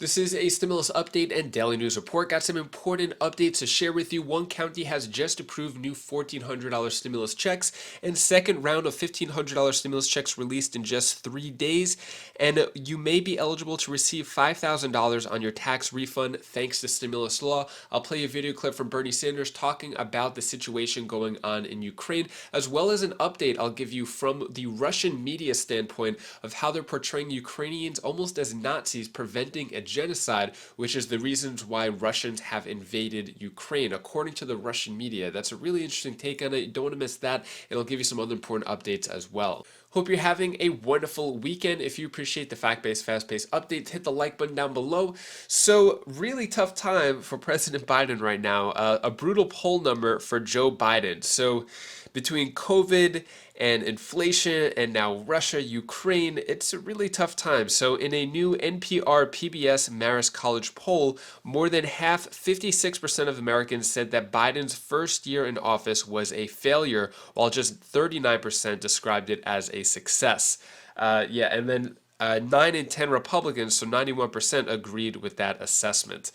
This is a stimulus update and daily news report. Got some important updates to share with you. One county has just approved new $1,400 stimulus checks, and second round of $1,500 stimulus checks released in just 3 days. And you may be eligible to receive $5,000 on your tax refund thanks to stimulus law. I'll play a video clip from Bernie Sanders talking about the situation going on in Ukraine, as well as an update I'll give you from the Russian media standpoint of how they're portraying Ukrainians almost as Nazis preventing a genocide, which is the reasons why Russians have invaded Ukraine, according to the Russian media. That's a really interesting take on it. You don't want to miss that. It'll give you some other important updates as well. Hope you're having a wonderful weekend. If you appreciate the fact-based, fast-paced updates, hit the like button down below. So, really tough time for President Biden right now. A brutal poll number for Joe Biden. So, between COVID and inflation and now Russia, Ukraine, it's a really tough time. So in a new NPR PBS Marist College poll, more than half, 56% of Americans said that Biden's first year in office was a failure, while just 39% described it as a success. And then 9 in 10 Republicans, so 91%, agreed with that assessment.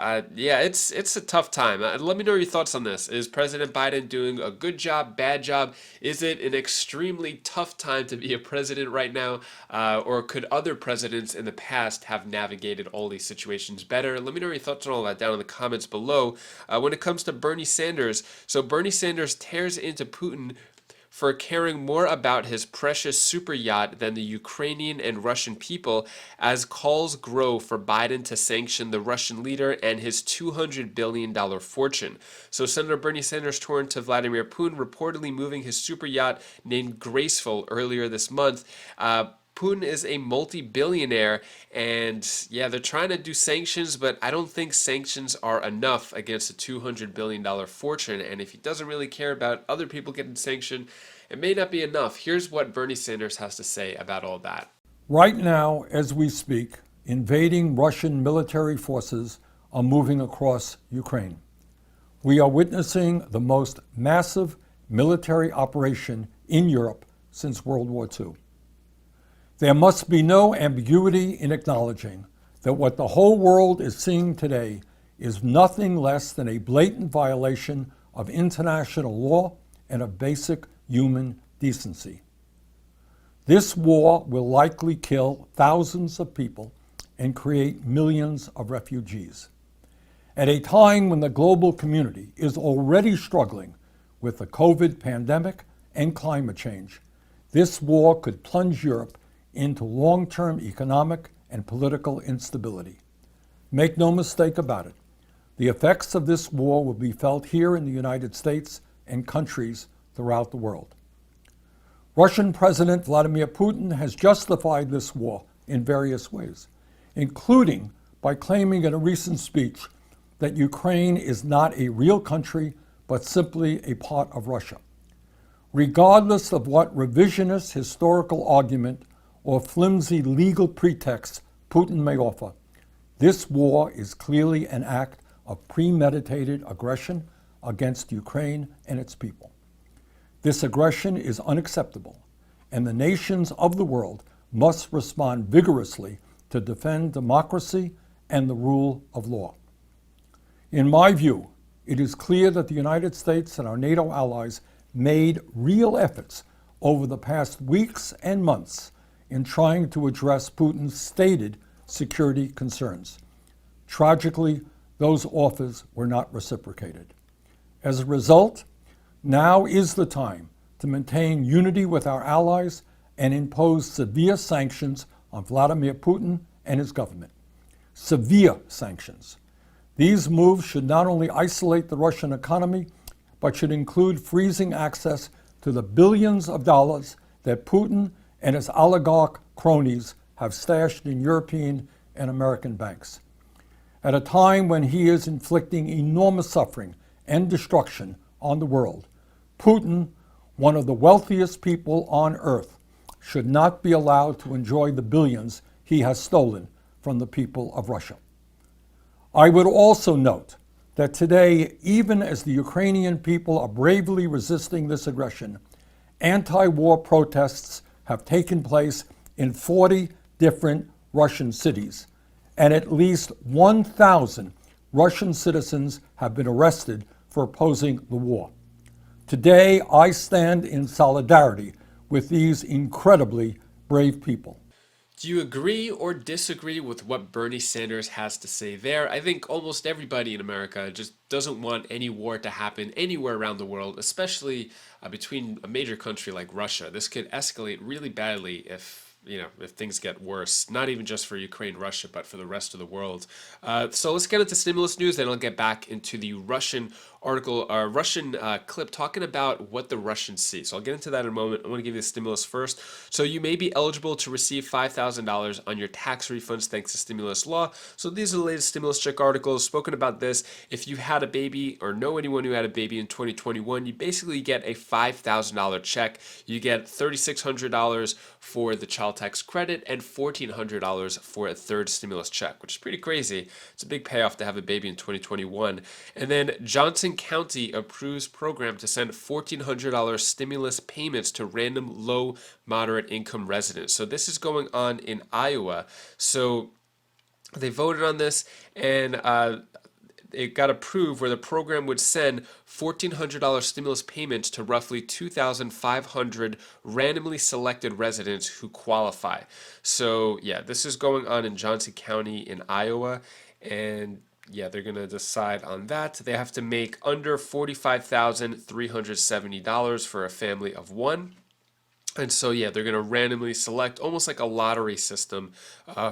It's a tough time. Let me know your thoughts on this. Is President Biden doing a good job, bad job? Is it an extremely tough time to be a president right now? Or could other presidents in the past have navigated all these situations better? Let me know your thoughts on all that down in the comments below. When it comes to Bernie Sanders, so Bernie Sanders tears into Putin for caring more about his precious super yacht than the Ukrainian and Russian people, as calls grow for Biden to sanction the Russian leader and his $200 billion fortune. So Senator Bernie Sanders turned to Vladimir Putin, reportedly moving his super yacht named Graceful earlier this month. Putin is a multi-billionaire, and they're trying to do sanctions, but I don't think sanctions are enough against a $200 billion fortune. And if he doesn't really care about other people getting sanctioned, it may not be enough. Here's what Bernie Sanders has to say about all that. Right now, as we speak, invading Russian military forces are moving across Ukraine. We are witnessing the most massive military operation in Europe since World War II. There must be no ambiguity in acknowledging that what the whole world is seeing today is nothing less than a blatant violation of international law and of basic human decency. This war will likely kill thousands of people and create millions of refugees. At a time when the global community is already struggling with the COVID pandemic and climate change, this war could plunge Europe into long-term economic and political instability. Make no mistake about it, the effects of this war will be felt here in the United States and countries throughout the world. Russian President Vladimir Putin has justified this war in various ways, including by claiming in a recent speech that Ukraine is not a real country, but simply a part of Russia. Regardless of what revisionist historical argument or flimsy legal pretext Putin may offer, this war is clearly an act of premeditated aggression against Ukraine and its people. This aggression is unacceptable, and the nations of the world must respond vigorously to defend democracy and the rule of law. In my view, it is clear that the United States and our NATO allies made real efforts over the past weeks and months in trying to address Putin's stated security concerns. Tragically, those offers were not reciprocated. As a result, now is the time to maintain unity with our allies and impose severe sanctions on Vladimir Putin and his government. Severe sanctions. These moves should not only isolate the Russian economy, but should include freezing access to the billions of dollars that Putin and his oligarch cronies have stashed in European and American banks. At a time when he is inflicting enormous suffering and destruction on the world, Putin, one of the wealthiest people on earth, should not be allowed to enjoy the billions he has stolen from the people of Russia. I would also note that today, even as the Ukrainian people are bravely resisting this aggression, anti-war protests have taken place in 40 different Russian cities, and at least 1,000 Russian citizens have been arrested for opposing the war. Today, I stand in solidarity with these incredibly brave people. Do you agree or disagree with what Bernie Sanders has to say there? I think almost everybody in America just doesn't want any war to happen anywhere around the world, especially between a major country like Russia. This could escalate really badly if things get worse, not even just for Ukraine, Russia, but for the rest of the world. So let's get into stimulus news, then I'll get back into the Russian clip talking about what the Russians see. So I'll get into that in a moment. I want to give you the stimulus first. So you may be eligible to receive $5,000 on your tax refunds thanks to stimulus law. So these are the latest stimulus check articles spoken about this. If you had a baby or know anyone who had a baby in 2021, you basically get a $5,000 check. You get $3,600 for the child tax credit and $1,400 for a third stimulus check, which is pretty crazy. It's a big payoff to have a baby in 2021. And then Johnson County approves program to send $1,400 stimulus payments to random low moderate income residents. So this is going on in Iowa. So they voted on this, and it got approved where the program would send $1,400 stimulus payments to roughly 2,500 randomly selected residents who qualify. So yeah, this is going on in Johnson County in Iowa, and yeah, they're going to decide on that. They have to make under $45,370 for a family of one. And so, yeah, they're going to randomly select, almost like a lottery system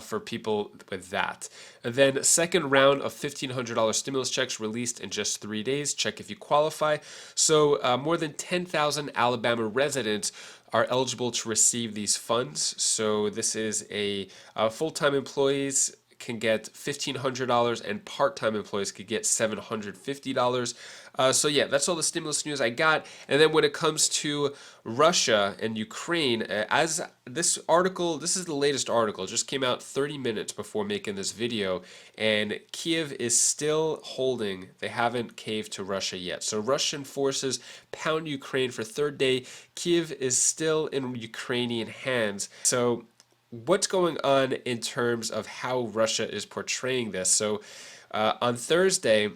for people with that. And then second round of $1,500 stimulus checks released in just 3 days. Check if you qualify. So more than 10,000 Alabama residents are eligible to receive these funds. So this is a full-time employees can get $1,500 and part-time employees could get $750. So yeah, that's all the stimulus news I got. And then when it comes to Russia and Ukraine, as this article, this is the latest article, just came out 30 minutes before making this video, and Kiev is still holding. They haven't caved to Russia yet. So Russian forces pound Ukraine for third day. Kiev is still in Ukrainian hands. So what's going on in terms of how Russia is portraying this? So on Thursday,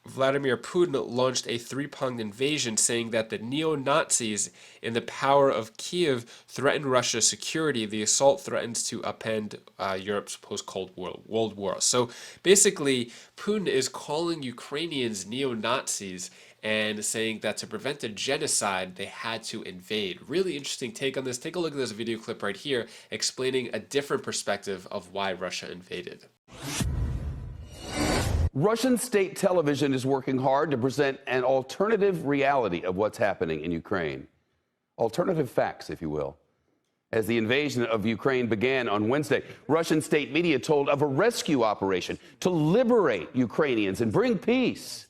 Vladimir Putin launched a three-pronged invasion, saying that the neo-Nazis in the power of Kiev threaten Russia's security. The assault threatens to upend Europe's post-Cold World War. So basically, Putin is calling Ukrainians neo-Nazis and saying that to prevent a genocide, they had to invade. Really interesting take on this. Take a look at this video clip right here explaining a different perspective of why Russia invaded. Russian state television is working hard to present an alternative reality of what's happening in Ukraine. Alternative facts, if you will. As the invasion of Ukraine began on Wednesday, Russian state media told of a rescue operation to liberate Ukrainians and bring peace.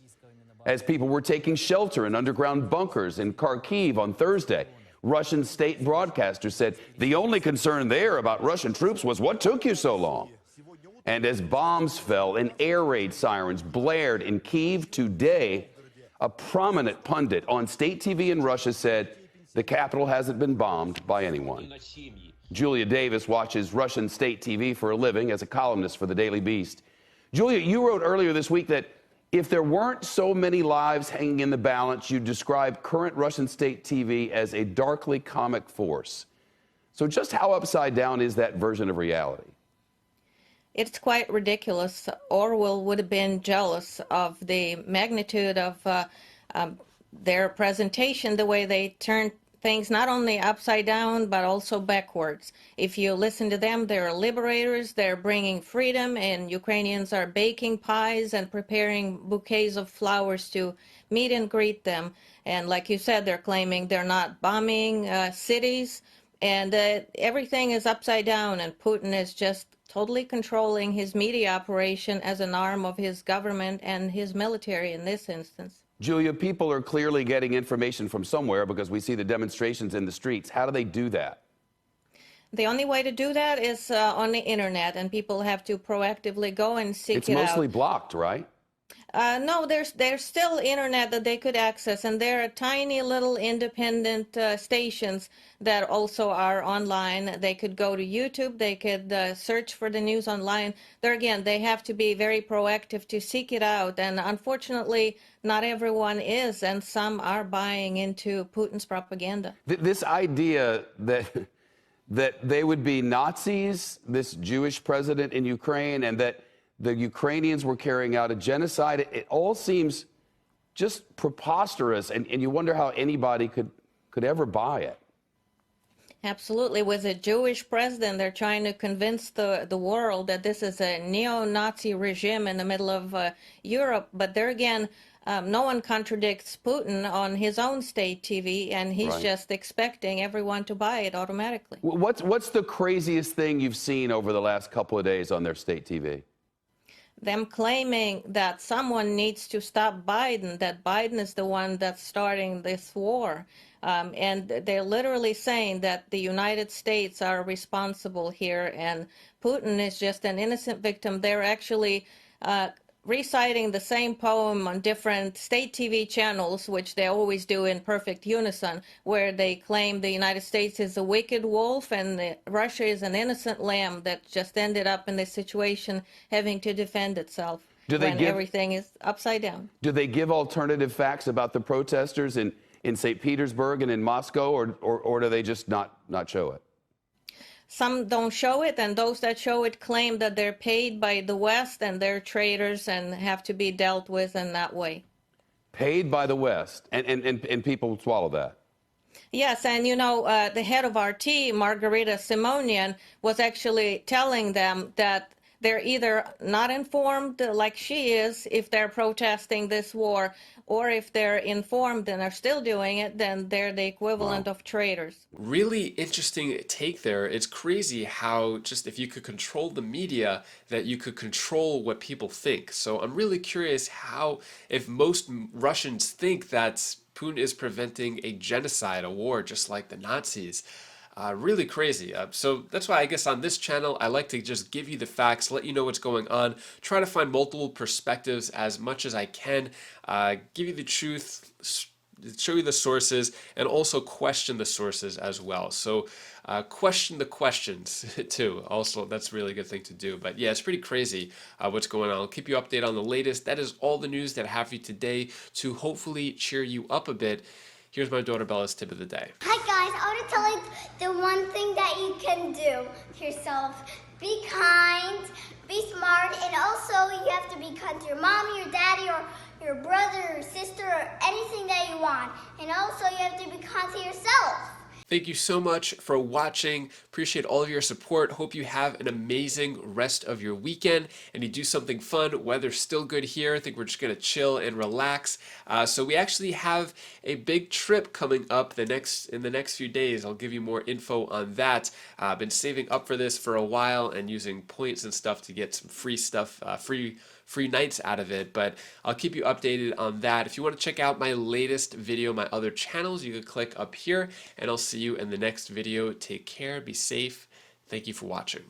As people were taking shelter in underground bunkers in Kharkiv on Thursday, Russian state broadcasters said the only concern there about Russian troops was what took you so long. And as bombs fell and air raid sirens blared in Kyiv today, a prominent pundit on state TV in Russia said the capital hasn't been bombed by anyone. Julia Davis watches Russian state TV for a living as a columnist for the Daily Beast. Julia, you wrote earlier this week that if there weren't so many lives hanging in the balance, you'd describe current Russian state TV as a darkly comic force. So just how upside down is that version of reality? It's quite ridiculous. Orwell would have been jealous of the magnitude of their presentation, the way they turned things not only upside down, but also backwards. If you listen to them, they're liberators, they're bringing freedom, and Ukrainians are baking pies and preparing bouquets of flowers to meet and greet them. And like you said, they're claiming they're not bombing cities, and everything is upside down, and Putin is just totally controlling his media operation as an arm of his government and his military in this instance. Julia, people are clearly getting information from somewhere because we see the demonstrations in the streets. How do they do that? The only way to do that is on the internet, and people have to proactively go and seek it out. It's mostly blocked, right? No, there's still internet that they could access, and there are tiny little independent stations that also are online. They could go to YouTube. They could search for the news online. There again, they have to be very proactive to seek it out, and unfortunately, not everyone is, and some are buying into Putin's propaganda. This idea that that they would be Nazis, this Jewish president in Ukraine, and that the Ukrainians were carrying out a genocide, it all seems just preposterous, and you wonder how anybody could ever buy it. Absolutely. With a Jewish president, they're trying to convince the world that this is a neo-Nazi regime in the middle of Europe. But there again, no one contradicts Putin on his own state TV, and he's Right. just expecting everyone to buy it automatically. What's the craziest thing you've seen over the last couple of days on their state TV? Them claiming that someone needs to stop Biden, that Biden is the one that's starting this war. And they're literally saying that the United States are responsible here and Putin is just an innocent victim. They're actually reciting the same poem on different state TV channels, which they always do in perfect unison, where they claim the United States is a wicked wolf and Russia is an innocent lamb that just ended up in this situation having to defend itself when everything is upside down. Do they give alternative facts about the protesters in St. Petersburg and in Moscow, or do they just not show it? Some don't show it, and those that show it claim that they're paid by the West and they're traitors and have to be dealt with in that way. Paid by the West, and people swallow that. Yes, and you know, the head of RT, Margarita Simonian, was actually telling them that they're either not informed like she is if they're protesting this war, or if they're informed and are still doing it, then they're the equivalent of traitors. Really interesting take there. It's crazy how just if you could control the media, that you could control what people think. So I'm really curious how, if most Russians think that Putin is preventing a genocide, a war, just like the Nazis. Really crazy. So that's why I guess on this channel, I like to just give you the facts, let you know what's going on, try to find multiple perspectives as much as I can, give you the truth, show you the sources, and also question the sources as well. So question the questions too. Also, that's a really good thing to do. But yeah, it's pretty crazy what's going on. I'll keep you updated on the latest. That is all the news that I have for you today to hopefully cheer you up a bit. Here's my daughter Bella's tip of the day. Hi guys, I want to tell you the one thing that you can do to yourself. Be kind, be smart, and also you have to be kind to your mommy, your daddy, or your brother, or sister, or anything that you want. And also you have to be kind to yourself. Thank you so much for watching. Appreciate all of your support. Hope you have an amazing rest of your weekend and you do something fun. Weather's still good here. I think we're just going to chill and relax. So we actually have a big trip coming up in the next few days. I'll give you more info on that. I've been saving up for this for a while and using points and stuff to get some free stuff, free nights out of it, but I'll keep you updated on that. If you want to check out my latest video, my other channels, you can click up here, and I'll see you in the next video. Take care, be safe. Thank you for watching.